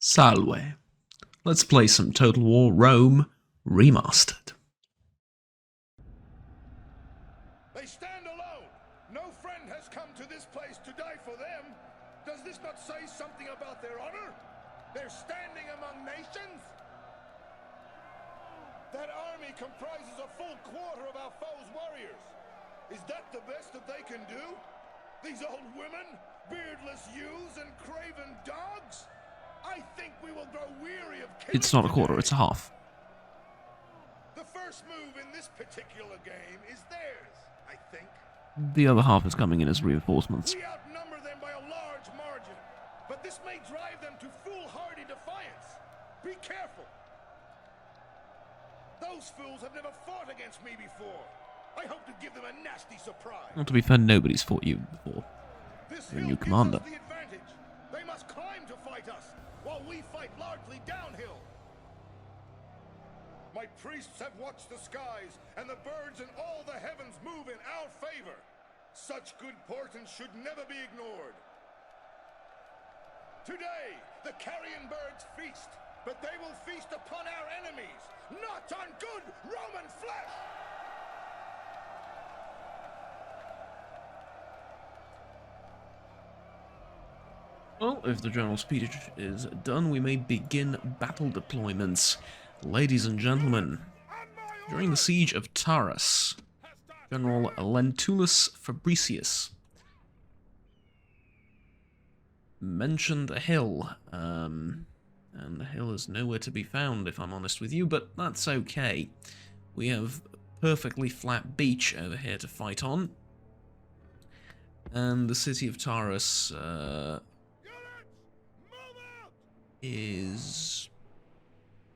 Salve. Let's play some Total War Rome Remastered. They stand alone. No friend has come to this place to die for them. Does this not say something about their honor? They're standing among nations? That army comprises a full quarter of our foe's warriors. Is that the best that they can do? These old women, beardless youths, and craven dogs? I think we will grow weary of killing. It's not a quarter, it's a half. The first move in this particular game is theirs, I think. The other half is coming in as reinforcements. We outnumber them by a large margin, but this may drive them to foolhardy defiance. Be careful. Those fools have never fought against me before. I hope to give them a nasty surprise. Well, to be fair, nobody's fought you before. You're a new commander. The advantage. They must climb to fight us, while we fight largely downhill. My priests have watched the skies, and the birds in all the heavens move in our favor. Such good portent should never be ignored. Today, the carrion birds feast, but they will feast upon our enemies, not on good Roman flesh! Well, if the general speech is done, we may begin battle deployments. Ladies and gentlemen, during the siege of Taras, General Lentulus Fabricius mentioned a hill, and the hill is nowhere to be found, if I'm honest with you, but that's okay. We have perfectly flat beach over here to fight on, and the city of Taras is...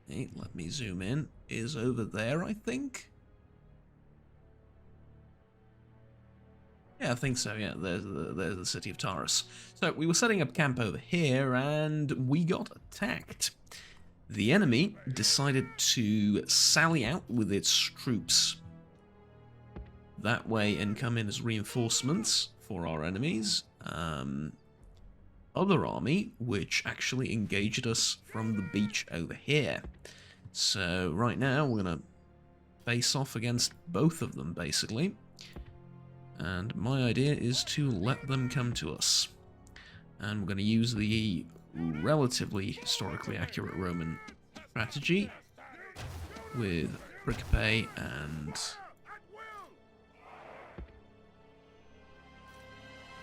Hey, let me zoom in. Is over there, I think? Yeah, I think so, yeah. There's the city of Taras. So, we were setting up camp over here, and we got attacked. The enemy decided to sally out with its troops that way and come in as reinforcements for our enemies. Other army, which actually engaged us from the beach over here. So right now we're going to face off against both of them, basically. And my idea is to let them come to us. And we're going to use the relatively historically accurate Roman strategy with Pricape and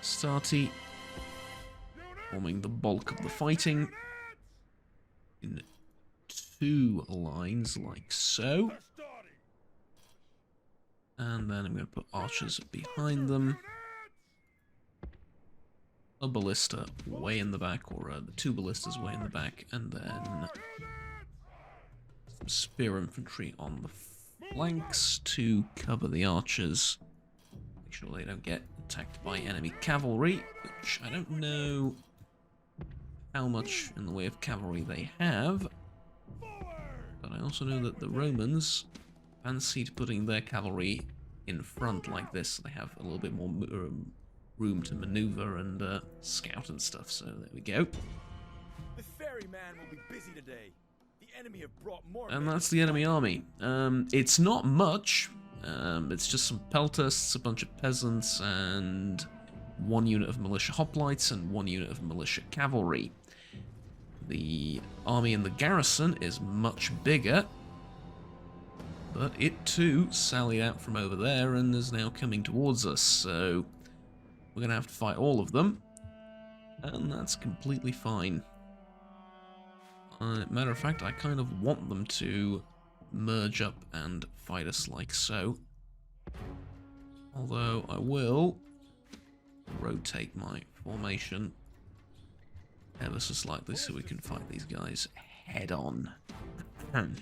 Stati forming the bulk of the fighting in two lines like so. And then I'm going to put archers behind them. A ballista way in the back, or the two ballistas way in the back, and then some spear infantry on the flanks to cover the archers. Make sure they don't get attacked by enemy cavalry, which I don't know how much in the way of cavalry they have, but I also know that the Romans fancied putting their cavalry in front like this, so they have a little bit more room to maneuver and scout and stuff, so there we go. The ferryman will be busy today. The enemy have brought more. And that's the enemy army. It's not much, it's just some peltasts, a bunch of peasants, and one unit of militia hoplites and one unit of militia cavalry. The army in the garrison is much bigger, but it too sallied out from over there and is now coming towards us, so we're going to have to fight all of them, and that's completely fine. Matter of fact, I kind of want them to merge up and fight us like so, although I will rotate my formation ever so slightly so we can fight these guys head on. Yeah,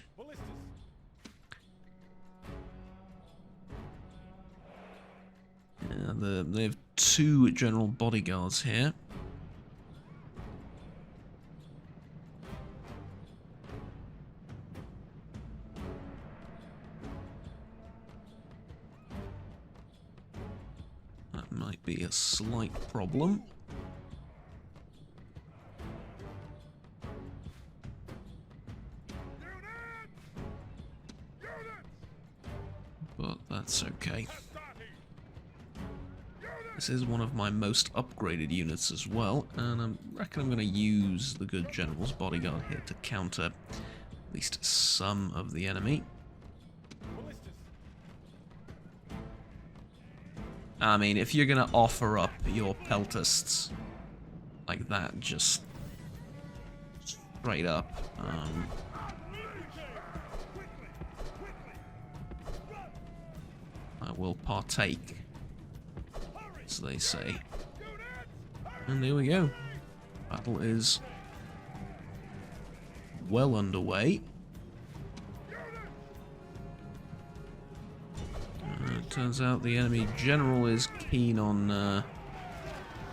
they have two general bodyguards here. That might be a slight problem. that's okay. This is one of my most upgraded units as well, and I reckon I'm going to use the good General's Bodyguard here to counter at least some of the enemy. I mean, if you're going to offer up your peltasts like that, just straight up, I will partake, as they say. And there we go. Battle is well underway. It turns out the enemy general is keen on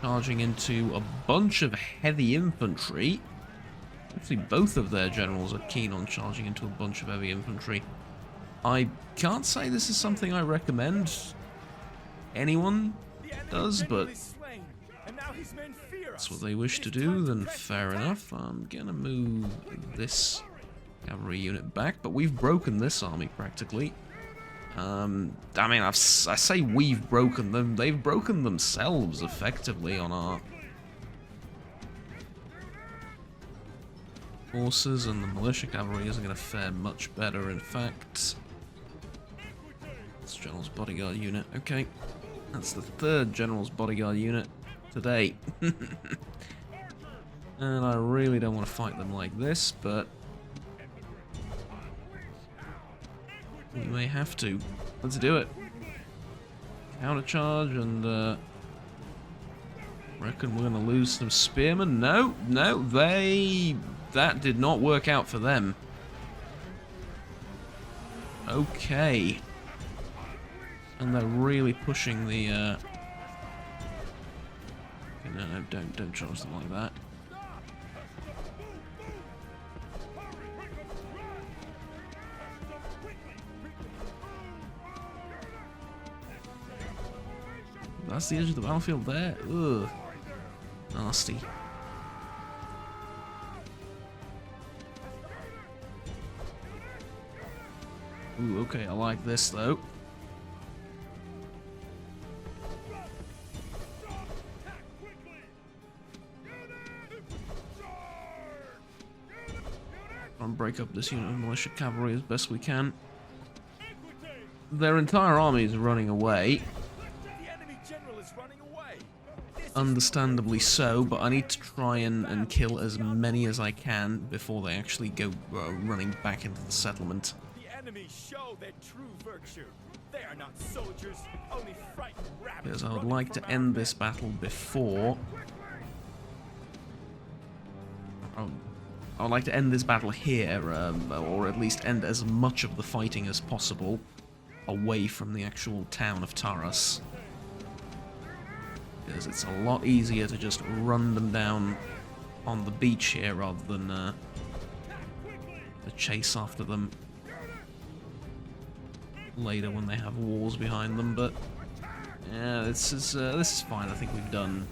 charging into a bunch of heavy infantry. Actually, both of their generals are keen on charging into a bunch of heavy infantry. I can't say this is something I recommend anyone does, but that's what they wish to do, then fair enough. I'm gonna move this cavalry unit back, but we've broken this army practically. I mean, I say we've broken them, they've broken themselves effectively on our forces, and the militia cavalry isn't going to fare much better, in fact. It's General's Bodyguard unit, okay. That's the third General's Bodyguard unit today. And I really don't want to fight them like this, but we may have to. Let's do it. Counter charge, and reckon we're gonna lose some spearmen. No, that did not work out for them. Okay. And they're really pushing the okay, no, don't charge them like that. That's the edge of the battlefield there. Ugh. Nasty. Ooh, okay, I like this though. Try and break up this unit of militia cavalry as best we can. Their entire army is running away. Understandably so, but I need to try and kill as many as I can before they actually go running back into the settlement. The enemy show their true virtue. They are not soldiers, only frightened rabbits. Because I would like to end this battle before. I would like to end this battle here, or at least end as much of the fighting as possible away from the actual town of Taras. Because it's a lot easier to just run them down on the beach here rather than to chase after them later when they have walls behind them. But yeah, this is fine. I think we've done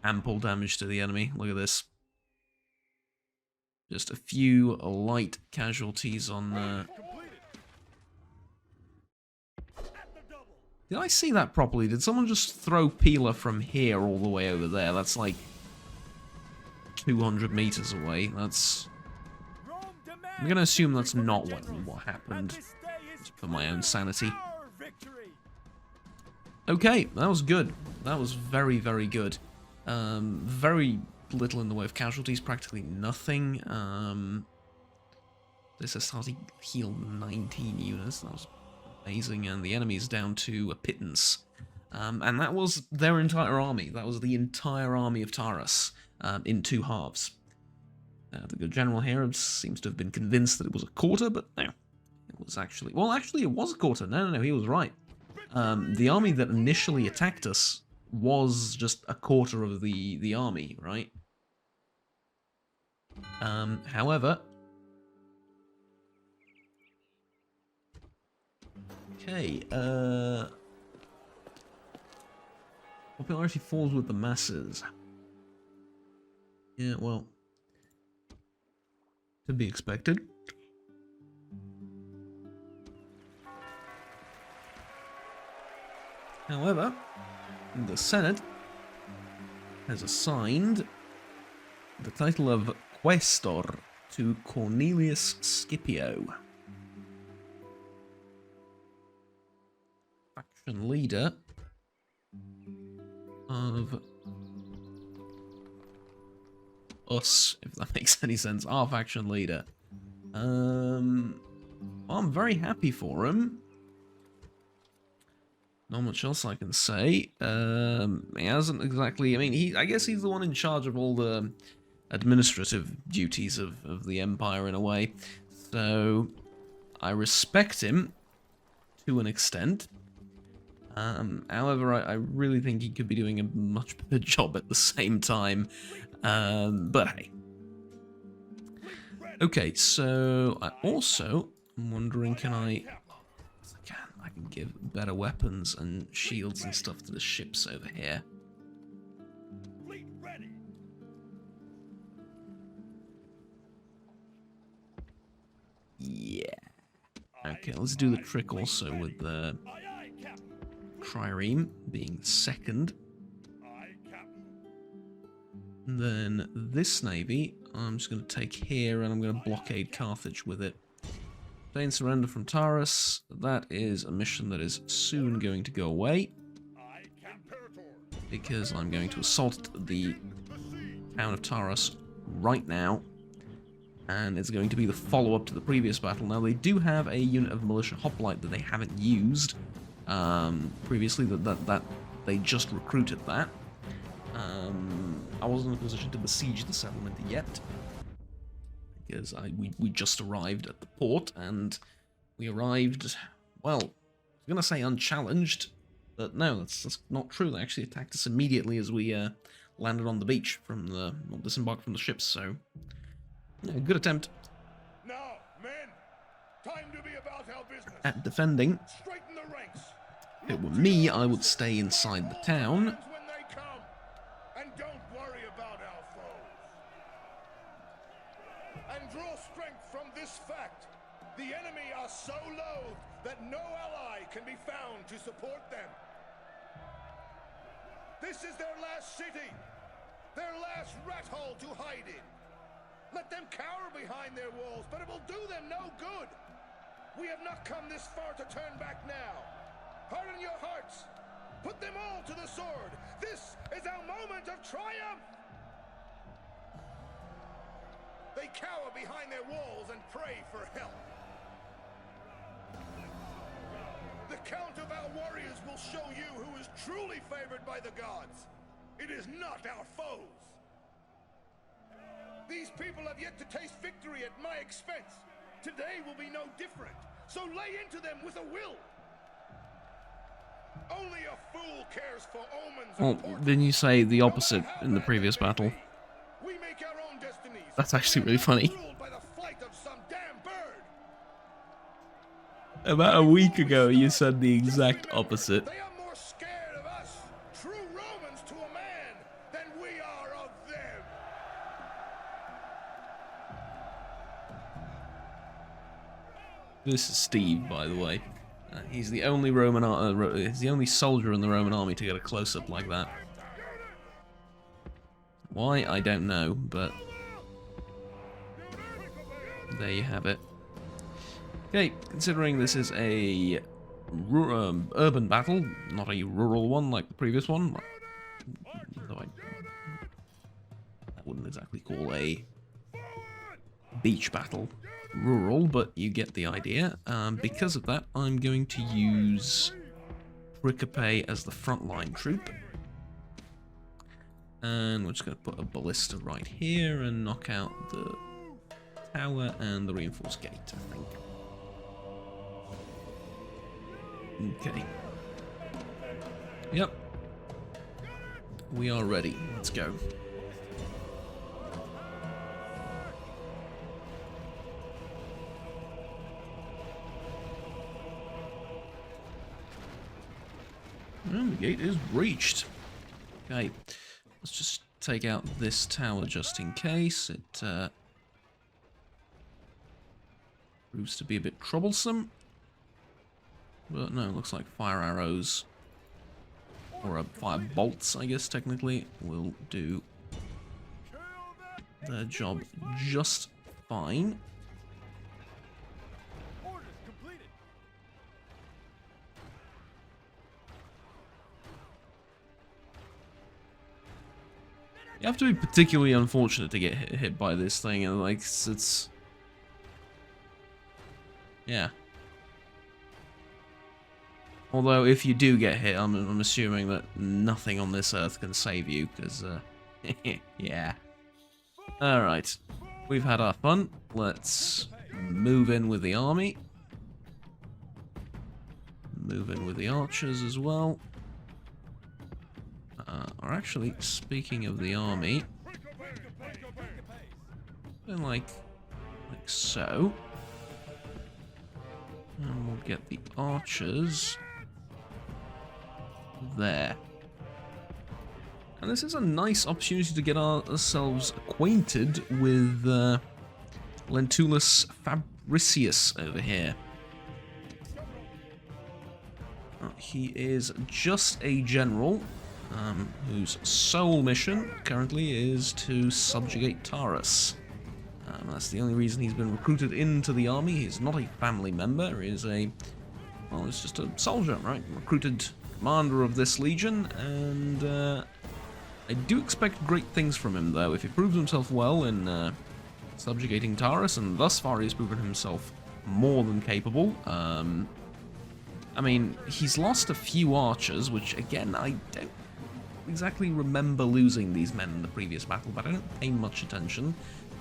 ample damage to the enemy. Look at this. Just a few light casualties on. Did I see that properly? Did someone just throw Peeler from here all the way over there? That's like 200 meters away. That's. I'm going to assume that's not what happened. Just for my own sanity. Okay, that was good. That was very, very good. Very little in the way of casualties, practically nothing. This has started to heal 19 units. That was amazing, and the enemy is down to a pittance. And that was their entire army. That was the entire army of Taras in two halves. The good general here seems to have been convinced that it was a quarter, but no. It was actually... Well, actually, it was a quarter. No, he was right. The army that initially attacked us was just a quarter of the army, right? However... Okay, popularity falls with the masses. Yeah, well, to be expected. However, the Senate has assigned the title of Quaestor to Cornelius Scipio, faction leader of us, if that makes any sense, our faction leader. I'm very happy for him. Not much else I can say. He hasn't exactly, I mean, I guess he's the one in charge of all the administrative duties of the Empire in a way. So, I respect him to an extent. However, I really think he could be doing a much better job at the same time. But hey. Okay, so I also am wondering, I can give better weapons and shields and stuff to the ships over here. Yeah. Okay, let's do the trick also with the trireme being second. And then this navy, I'm just going to take here and I'm going to blockade Carthage with it. Obtain surrender from Taurus. That is a mission that is soon going to go away, because I'm going to assault the town of Taurus right now, and it's going to be the follow-up to the previous battle. Now, they do have a unit of militia hoplite that they haven't used previously, that they just recruited that. I wasn't in a position to besiege the settlement yet, because we just arrived at the port, and we arrived, well, I was going to say unchallenged, but no, that's not true. They actually attacked us immediately as we landed on the beach disembarked from the ships, so yeah, good attempt. Now, men, time to be about our business. At defending. Straighten the ranks. If it were me, I would stay inside the town. When they come, and don't worry about our foes. And draw strength from this fact: the enemy are so loathed that no ally can be found to support them. This is their last city, their last rat hole to hide in. Let them cower behind their walls, but it will do them no good. We have not come this far to turn back now. Harden your hearts. Put them all to the sword. This is our moment of triumph. They cower behind their walls and pray for help. The count of our warriors will show you who is truly favored by the gods. It is not our foes. These people have yet to taste victory at my expense. Today will be no different. So lay into them with a will. Only a fool cares for omens. Well, didn't you say the opposite in the previous battle? We make our own destinies. That's actually really funny. Ruled by the flight of some damn bird. About a week ago, you said the exact opposite. They are more scared of us, true Romans to a man, than we are of them. This is Steve, by the way. He's the only he's the only soldier in the Roman army to get a close-up like that. Why, I don't know, but there you have it. Okay, considering this is a urban battle, not a rural one like the previous one, though I wouldn't exactly call a beach battle rural, but you get the idea. Because of that, I'm going to use Pericope as the frontline troop. And we're just going to put a ballista right here and knock out the tower and the reinforced gate, I think. Okay. Yep. We are ready. Let's go. And the gate is breached. Okay, let's just take out this tower just in case. It proves to be a bit troublesome. But no, it looks like fire arrows or fire bolts, I guess technically, will do their job just fine. Orders completed. You have to be particularly unfortunate to get hit by this thing, and like it's yeah. Although if you do get hit, I'm assuming that nothing on this earth can save you, because yeah. All right, we've had our fun. Let's move in with the army. Move in with the archers as well. Or actually, speaking of the army, then like so, and we'll get the archers there. And this is a nice opportunity to get ourselves acquainted with Lentulus Fabricius over here. He is just a general whose sole mission currently is to subjugate Taurus. That's the only reason he's been recruited into the army. He's not a family member. He's a, well, he's just a soldier, right? Recruited commander of this legion, and I do expect great things from him, though. If he proves himself well in subjugating Taurus, and thus far he's proven himself more than capable. I mean, he's lost a few archers, which, again, I don't exactly remember losing these men in the previous battle, but I don't pay much attention.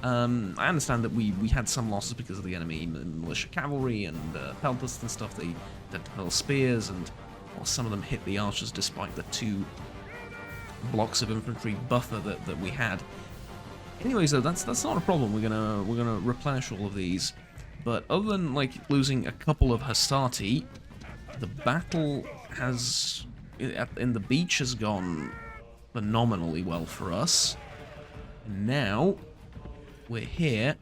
I understand that we had some losses because of the enemy militia cavalry and peltasts and stuff. They had to hurl spears, and well, some of them hit the archers despite the 2 blocks of infantry buffer that we had. Anyways, though, that's not a problem. We're gonna replenish all of these. But other than like losing a couple of Hastati, the battle has in the beach has gone phenomenally well for us. And now we're here,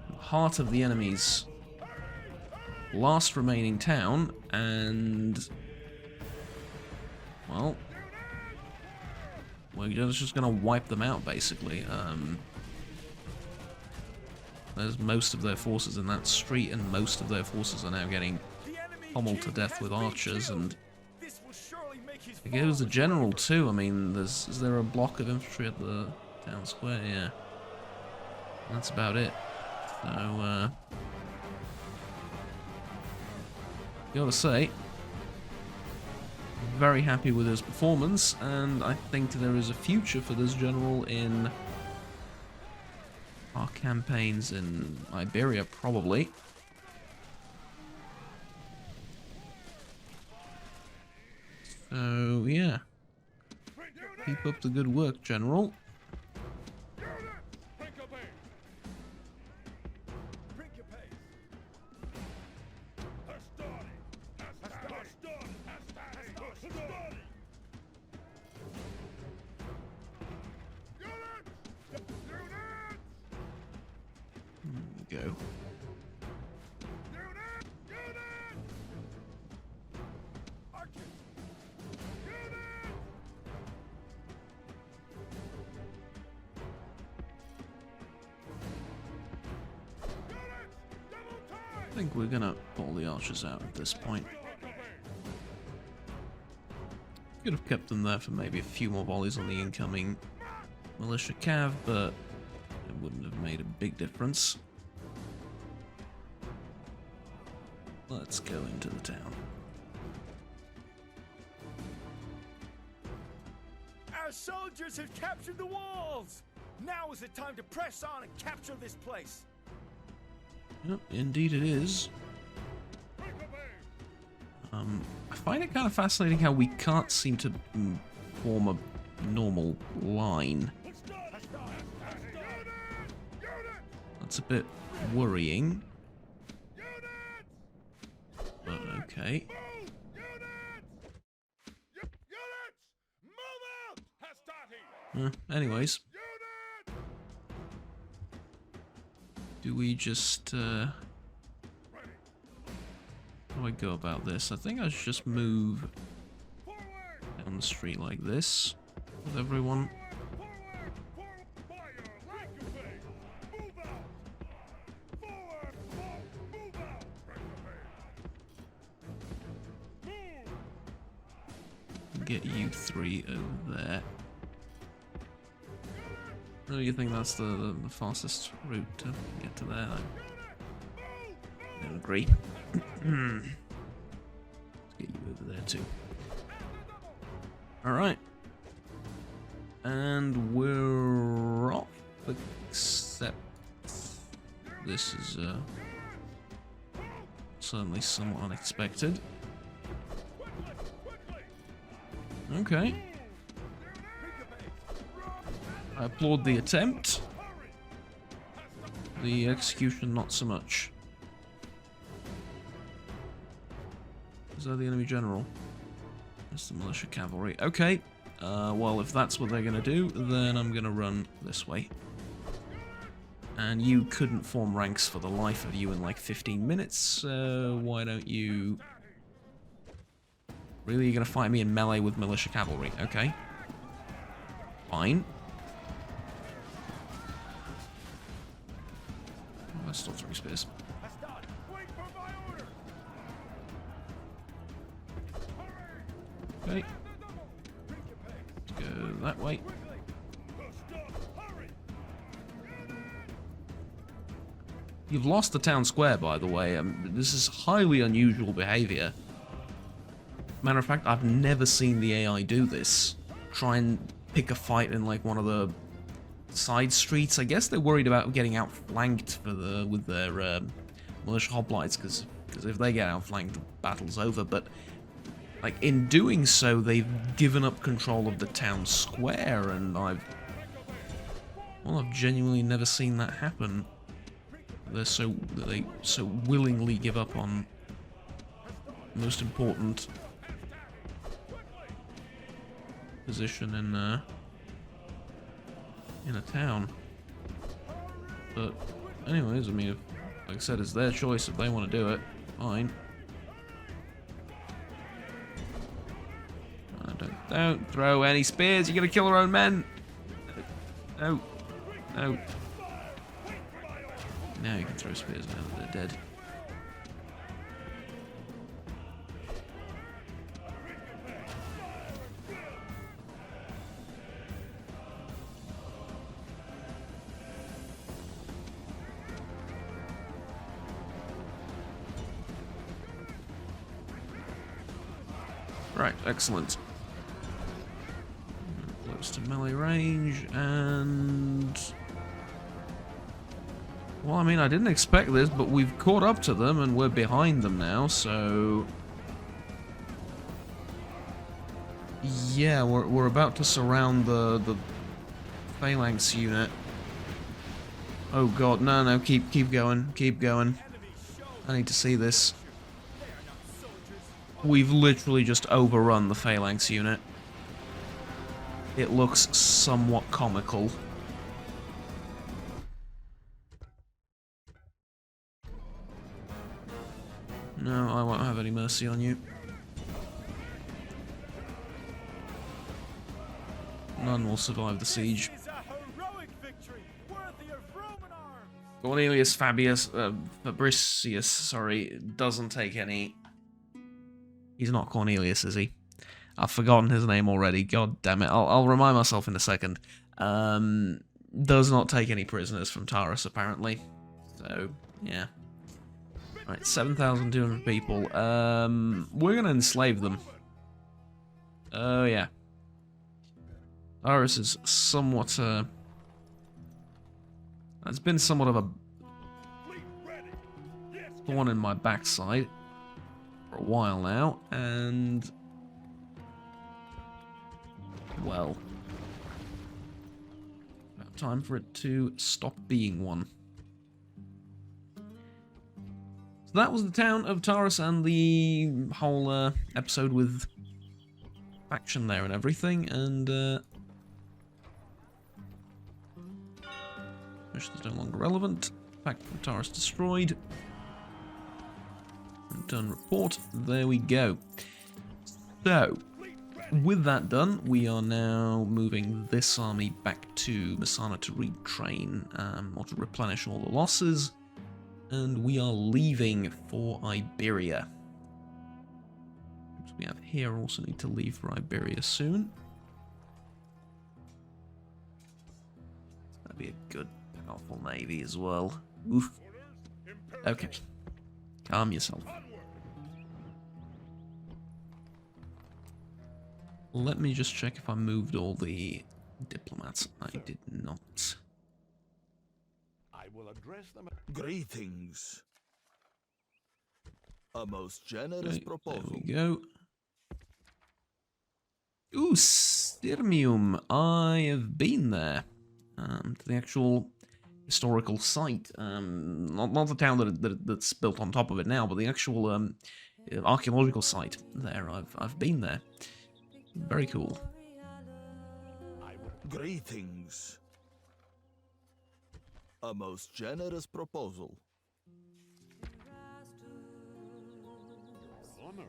the heart of the enemy's last remaining town, and well, we're just gonna wipe them out basically. There's most of their forces in that street, and most of their forces are now getting pummeled to death with archers, and there goes the general too. I mean, is there a block of infantry at the town square? Yeah. That's about it. So, gotta say, very happy with his performance, and I think there is a future for this general in our campaigns in Iberia, probably. So, yeah. Keep up the good work, General. Go. I think we're gonna pull the archers out at this point. Could have kept them there for maybe a few more volleys on the incoming militia cav, but it wouldn't have made a big difference. Let's go into the town. Our soldiers have captured the walls! Now is the time to press on and capture this place! Yep, indeed it is. I find it kind of fascinating how we can't seem to form a normal line. That's a bit worrying. But okay. Anyways. Do we just, how do I go about this? I think I should just move on the street like this with everyone. Get you three over there. Oh, you think that's the fastest route to get to there? I don't agree. Let's get you over there too. Alright. And we're off, except this is certainly somewhat unexpected. Okay. I applaud the attempt. The execution, not so much. Is that the enemy general? That's the militia cavalry. Okay. Well, if that's what they're going to do, then I'm going to run this way. And you couldn't form ranks for the life of you in like 15 minutes, so why don't you... Really, you're going to fight me in melee with militia cavalry? Okay. Fine. That's still 3 spears. Okay. Let's go that way. You've lost the town square, by the way. This is highly unusual behavior. Matter of fact, I've never seen the AI do this. Try and pick a fight in like one of the side streets. I guess they're worried about getting outflanked for with their militia hoplites, because if they get outflanked, the battle's over. But like in doing so, they've given up control of the town square, and I've genuinely never seen that happen. They so willingly give up on the most important position in a town. But anyways, I mean, if, like I said, it's their choice. If they want to do it, fine. Don't throw any spears. You're gonna kill our own men. No, no. Now you can throw spears now that they're dead. Right, excellent. Close to melee range, and... Well, I mean, I didn't expect this, but we've caught up to them, and we're behind them now, so... Yeah, we're about to surround the phalanx unit. Oh god, no, keep going, keep going. I need to see this. We've literally just overrun the phalanx unit. It looks somewhat comical. No, I won't have any mercy on you. None will survive the siege. Cornelius Fabricius, sorry, doesn't take any... He's not Cornelius, is he? I've forgotten his name already. God damn it. I'll remind myself in a second. Does not take any prisoners from Taurus, apparently. So, yeah. Right, 7,200 people. We're going to enslave them. Oh, yeah. Taurus is somewhat, it's been somewhat of a thorn in my backside for a while now, and well, about time for it to stop being one. So that was the town of Taurus and the whole episode with faction there and everything, and mission is no longer relevant. Fact from Taurus destroyed. Done report. There we go. So, with that done, we are now moving this army back to Messana to retrain, or to replenish all the losses, and we are leaving for Iberia. We have here also need to leave for Iberia soon. That'd be a good, powerful navy as well. Oof. Okay. Calm yourself. Let me just check if I moved all the diplomats. I did not. I will address them. Greetings. A most generous Okay, proposal. there we go. Ooh, Sirmium. I have been there. To the actual historical site. Not the town that's built on top of it now, but the actual archaeological site there. I've been there. Very cool. Greetings. A most generous proposal. Your honor.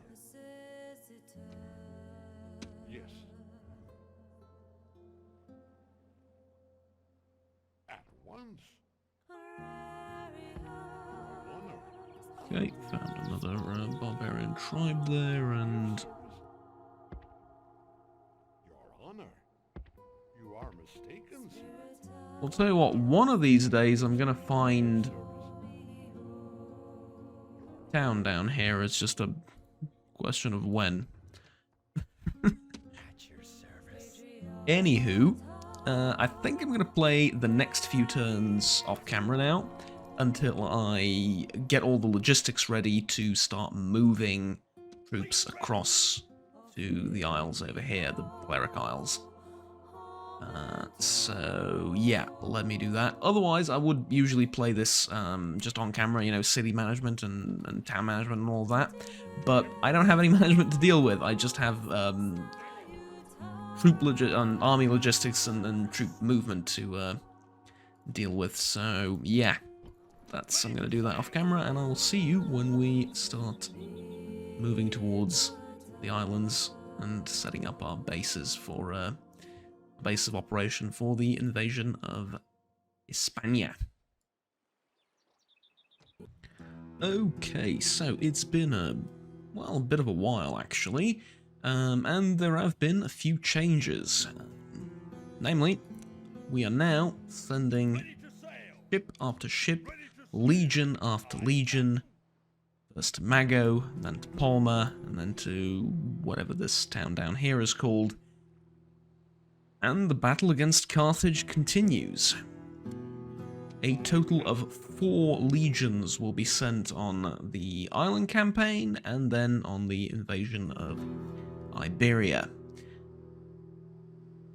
Yes. At once. Your honor. Okay, found another barbarian tribe there, and Your honor. You are mistaken, sir. I'll tell you what, one of these days I'm gonna find town down here. It's just a question of when. Anywho, I think I'm gonna play the next few turns off camera now until I get all the logistics ready to start moving troops across to the isles over here, the Cleric Isles. So yeah, let me do that. Otherwise, I would usually play this just on camera, you know, city management and town management and all that. But I don't have any management to deal with. I just have army logistics and troop movement to deal with. So yeah, I'm gonna do that off camera, and I will see you when we start moving towards the islands and setting up our bases for base of operation for the invasion of Hispania. Okay, so it's been a bit of a while actually, and there have been a few changes. Namely, we are now sending ship after ship, legion after legion, first to Mago, then to Palma, and then to whatever this town down here is called. And the battle against Carthage continues. A total of 4 legions will be sent on the island campaign, and then on the invasion of Iberia.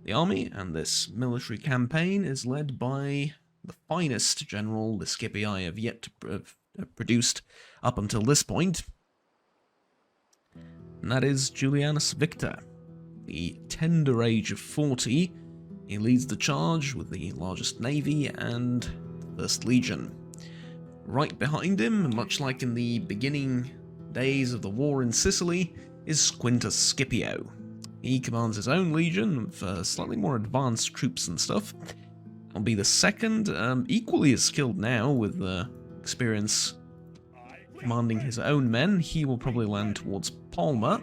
The army and this military campaign is led by the finest general the Scipii have yet to have produced up until this point, and that is Julianus Victor. The tender age of 40, he leads the charge with the largest navy and the 1st Legion. Right behind him, much like in the beginning days of the war in Sicily, is Quintus Scipio. He commands his own legion of slightly more advanced troops and stuff. He'll be the 2nd, equally as skilled now with experience commanding his own men. He will probably land towards Palma.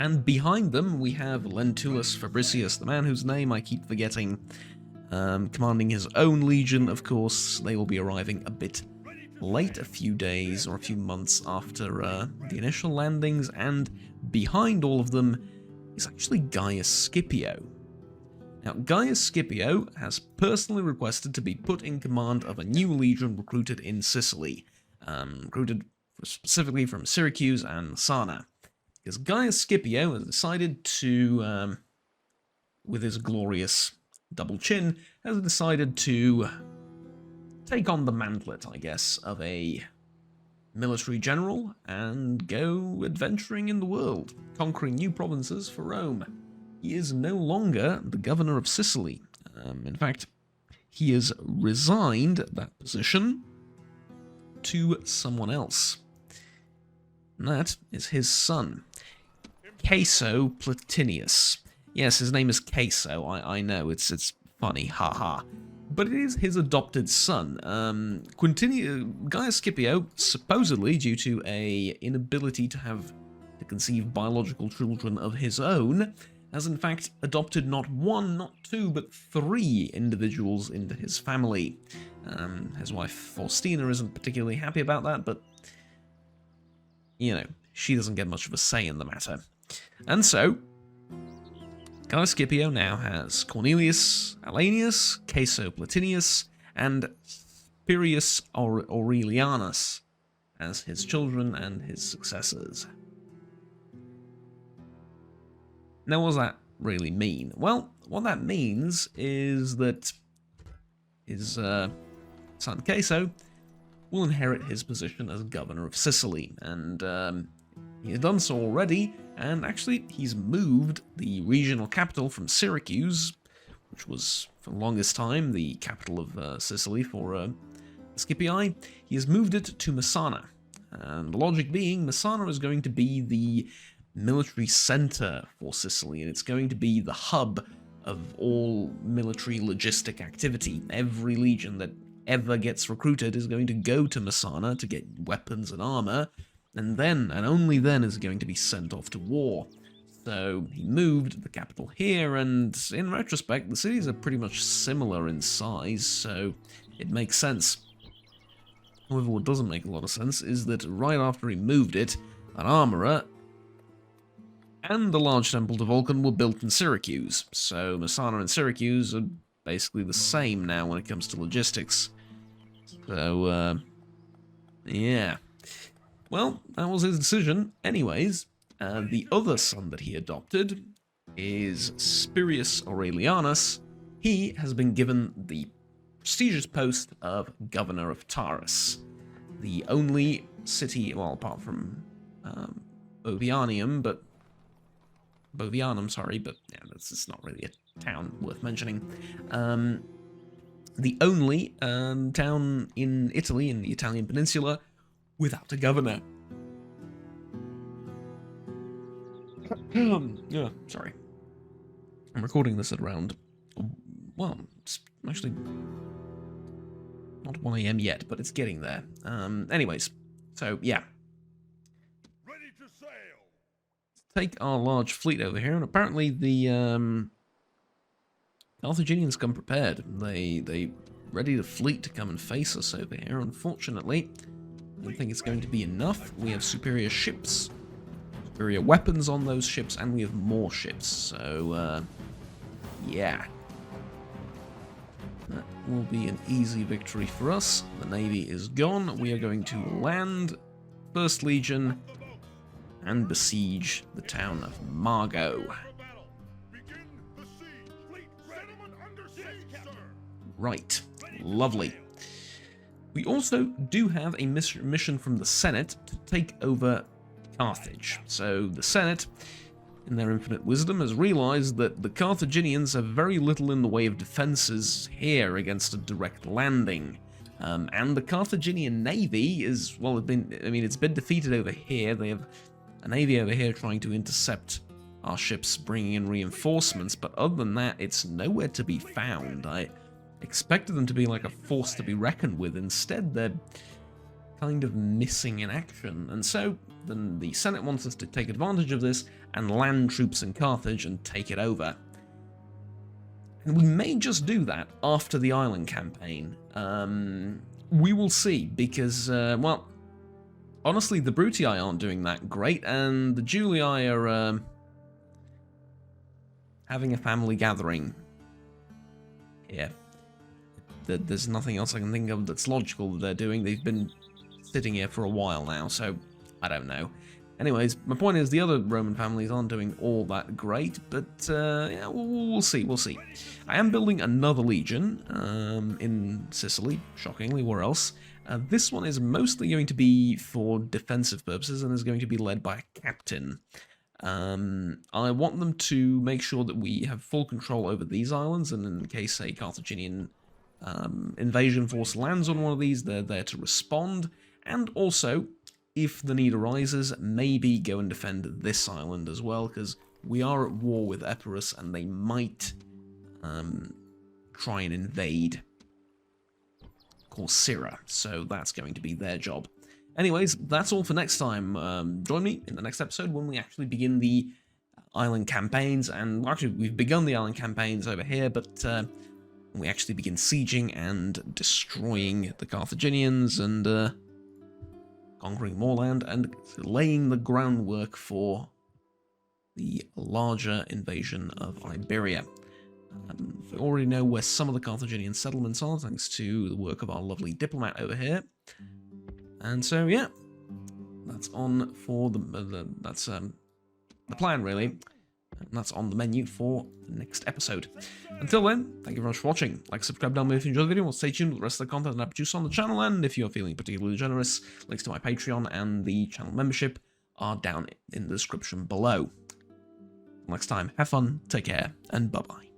And behind them, we have Lentulus Fabricius, the man whose name I keep forgetting, commanding his own legion, of course. They will be arriving a bit late, a few days or a few months after the initial landings, and behind all of them is actually Gaius Scipio. Now, Gaius Scipio has personally requested to be put in command of a new legion recruited in Sicily, recruited specifically from Syracuse and Messana. Because Gaius Scipio has decided to, with his glorious double chin, has decided to take on the mantlet, I guess, of a military general and go adventuring in the world, conquering new provinces for Rome. He is no longer the governor of Sicily. In fact, he has resigned that position to someone else. And that is his son. Caeso Platinius. Yes, his name is Caeso. I know, it's funny, haha. But it is his adopted son. Gaius Scipio, supposedly due to a inability to conceive biological children of his own, has in fact adopted not one, not two, but 3 individuals into his family. His wife Faustina isn't particularly happy about that, but, you know, she doesn't get much of a say in the matter. And so, Gaius Scipio now has Cornelius Alanius, Caeso Platinius, and Spurius Aurelianus as his children and his successors. Now, what does that really mean? Well, what that means is that his son Caeso will inherit his position as governor of Sicily, and he has done so already, and actually he's moved the regional capital from Syracuse, which was for the longest time the capital of Sicily for Scipii. He has moved it to Messana, and the logic being Messana is going to be the military center for Sicily, and it's going to be the hub of all military logistic activity. Every legion that ever gets recruited is going to go to Messana to get weapons and armor, and then, and only then, is going to be sent off to war. So he moved the capital here, and in retrospect, the cities are pretty much similar in size, so it makes sense. However, what doesn't make a lot of sense is that right after he moved it, an armorer and the large temple to Vulcan were built in Syracuse, so Messana and Syracuse are basically the same now when it comes to logistics. So, yeah. Well, that was his decision. Anyways, the other son that he adopted is Spurius Aurelianus. He has been given the prestigious post of governor of Taurus, the only city, well, apart from Bovianum, but yeah, it's not really a town worth mentioning. The only town in Italy, in the Italian peninsula, without a governor. Yeah, sorry. I'm recording this at around, well, it's actually not 1 AM yet, but it's getting there. Anyways, so yeah. Ready to sail. Take our large fleet over here, and apparently the Carthaginians come prepared. They ready the fleet to come and face us over here. Unfortunately, I don't think it's going to be enough. We have superior ships, superior weapons on those ships, and we have more ships. So, yeah. That will be an easy victory for us. The navy is gone. We are going to land 1st Legion and besiege the town of Margo. Right, lovely. We also do have a mission from the Senate to take over Carthage. So the Senate, in their infinite wisdom, has realized that the Carthaginians have very little in the way of defenses here against a direct landing. And the Carthaginian navy is, well, it's been defeated over here. They have a navy over here trying to intercept our ships bringing in reinforcements, but other than that, it's nowhere to be found. I expected them to be like a force to be reckoned with. Instead, they're kind of missing in action. And so, then the Senate wants us to take advantage of this and land troops in Carthage and take it over. And we may just do that after the island campaign. We will see, because, well, honestly, the Brutii aren't doing that great, and the Julii are having a family gathering here. There's nothing else I can think of that's logical that they're doing. They've been sitting here for a while now, so I don't know. Anyways, my point is the other Roman families aren't doing all that great, but yeah, we'll see, I am building another legion in Sicily, shockingly, where else? This one is mostly going to be for defensive purposes and is going to be led by a captain. I want them to make sure that we have full control over these islands, and in case a Carthaginian invasion force lands on one of these, they're there to respond. And also, if the need arises, maybe go and defend this island as well, because we are at war with Epirus, and they might try and invade Corcyra, so that's going to be their job. Anyways, that's all for next time. Join me in the next episode when we actually begin the island campaigns, and actually we've begun the island campaigns over here, but we actually begin sieging and destroying the Carthaginians and conquering more land and laying the groundwork for the larger invasion of Iberia. We already know where some of the Carthaginian settlements are, thanks to the work of our lovely diplomat over here. And so, yeah, that's on for that's the plan, really. And that's on the menu for the next episode. Until then, thank you very much for watching. Like, subscribe down below if you enjoyed the video. We'll stay tuned with the rest of the content that I produce on the channel. And if you're feeling particularly generous, links to my Patreon and the channel membership are down in the description below. Next time, have fun, take care, and bye-bye.